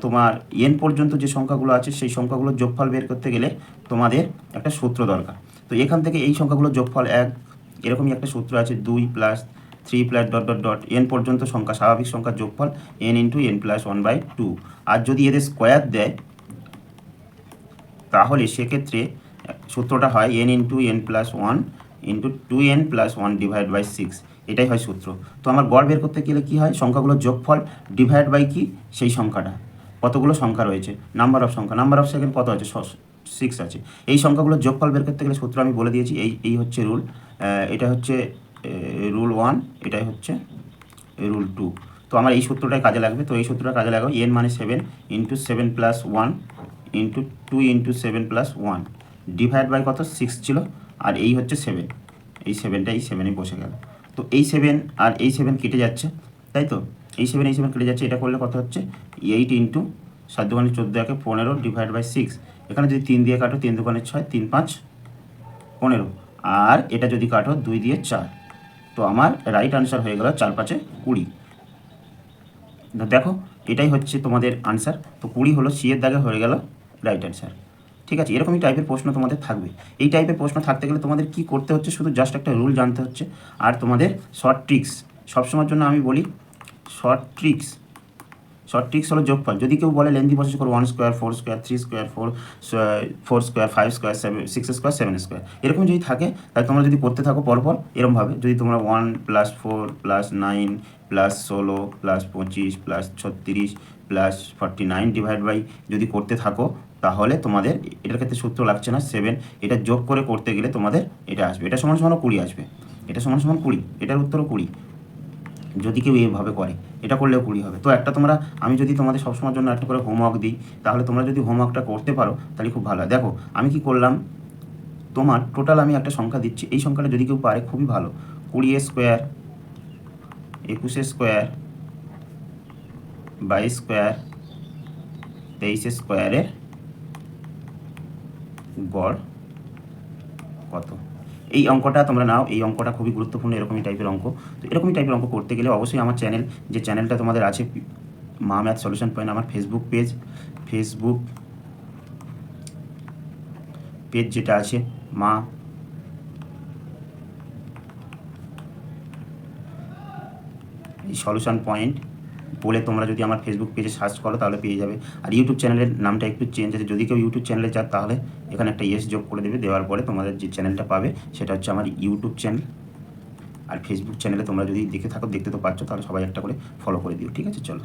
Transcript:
তোমার এন পর্যন্ত যে সংখ্যাগুলো আছে সেই সংখ্যাগুলোর যোগফল বের করতে গেলে তোমাদের একটা সূত্র দরকার। তো এখান থেকে এই সংখ্যাগুলোর যোগফল 1, এরকমই একটা সূত্র আছে 2 plus 3 plus dot dot dot n পর্যন্ত সংখ্যা, স্বাভাবিক সংখ্যার যোগফল n ইন্টু n প্লাস 1/2। আর যদি এদের স্কোয়ার দেয় তাহলে সেক্ষেত্রে সূত্রটা হয় n into n plus 1 into 2n plus 1 divide by 6, এটাই হয় সূত্র। তো আমার গড় বের করতে গেলে কী হয়, সংখ্যাগুলোর যোগফল ডিভাইড বাই কি, সেই সংখ্যাটা, কতগুলো সংখ্যা রয়েছে, নাম্বার অফ সংখ্যা, নাম্বার অফ সেকেন্ড কত আছে, 6 আছে। এই সংখ্যাগুলোর যোগফল বের করতে গেলে সূত্র আমি বলে দিয়েছি, এই হচ্ছে রুল, এটা হচ্ছে রুল 1, এটাই হচ্ছে রুল 2। তো আমার এই সূত্রটাই কাজে লাগবে। তো এই সূত্রটা কাজে লাগাও, n মানে 7 into 7 plus 1 into 2 into 7 plus 1 divide by কত, 6 ছিল, আর এই হচ্ছে 7, এই 7টা এই 7-এ বসে গেল। তো এই 7 আর এই 7 কেটে যাচ্ছে, তাই তো, এই 7 কেটে যাচ্ছে, এটা করলে কত হচ্ছে 8 ইন্টু 7 দুগুণে 14 একে 15 ডিভাইড বাই 6। এখানে যদি 3 দিয়ে কাটো, 3 দুগুণে 6, 3 5 15, আর এটা যদি কাটো 2 দিয়ে 4, তো আমার রাইট আনসার হয়ে গেল 4 5 20। দেখো এটাই হচ্ছে তোমাদের আনসার। তো 20 হলো সি এর দাগে হয়ে গেল রাইট আনসার। ঠিক আছে, এরকমই টাইপের প্রশ্ন তোমাদের থাকবে। এই টাইপের প্রশ্ন থাকতে গেলে তোমাদের কি করতে হচ্ছে, শুধু জাস্ট একটা রুল জানতে হচ্ছে, আর তোমাদের শর্ট ট্রিক্স সবসময়ের জন্য আমি বলি, শর্ট ট্রিক্স হলো যোগফল। যদি কেউ বলে লেন্দি প্রসেস করো 1 square 4 square 3 square 4 square 5 square 6 square 7 square, এরকম যদি থাকে, তাহলে তোমরা যদি করতে থাকো পরপর এরকমভাবে, যদি তোমরা 1 plus 4 plus 9 plus 16 plus 25 plus 36 plus 49 divide by যদি করতে থাকো, তাহলে তোমাদের এটার ক্ষেত্রে সূত্র লাগছে না 7, এটা যোগ করে করতে গেলে তোমাদের এটা আসবে, এটা সমান সমান 20 আসবে, এটা সমান সমান 20, এটার উত্তরও 20। যদি কেউ এইভাবে করে, এটা করলেও 20 হবে। তো একটা তোমরা, আমি যদি তোমাদের সবসময়ের জন্য একটা করে হোমওয়ার্ক দিই, তাহলে তোমরা যদি হোমওয়ার্কটা করতে পারো তাহলে খুব ভালো হয়। দেখো আমি কি করলাম, তোমার টোটাল আমি একটা সংখ্যা দিচ্ছি, এই সংখ্যাটা যদি কেউ পারে খুবই ভালো, 20 স্কোয়ার 21 স্কোয়ার 22 স্কোয়ার 23 স্কোয়ারের গড় কত, এই অঙ্কটা তোমরা নাও। এই অঙ্কটা খুবই গুরুত্বপূর্ণ, এরকমই টাইপের অঙ্ক। তো এরকমই টাইপের অঙ্ক করতে গেলে অবশ্যই আমার যে চ্যানেলটা তোমাদের আছে মা ম্যাথ সলিউশন পয়েন্ট, আমার ফেসবুক পেজ যেটা আছে মা সলিউশন পয়েন্ট বলে তোমরা যদি আমার ফেসবুক পেজে সার্চ করো তাহলে পেয়ে যাবে। আর ইউটিউব চ্যানেলের নামটা একটু চেঞ্জ আছে, যদি কেউ ইউটিউব চ্যানেলে চাও তাহলে এখানে একটা ইয়েস যোগ করে দেবে, দেওয়ার পরে তোমাদের যে চ্যানেলটা পাবে সেটা হচ্ছে আমার ইউটিউব চ্যানেল। আর ফেসবুক চ্যানেলে তোমরা যদি দেখতে তো পাচ্ছ, তাহলে সবাই একটা করে ফলো করে দিও। ঠিক আছে, চলো।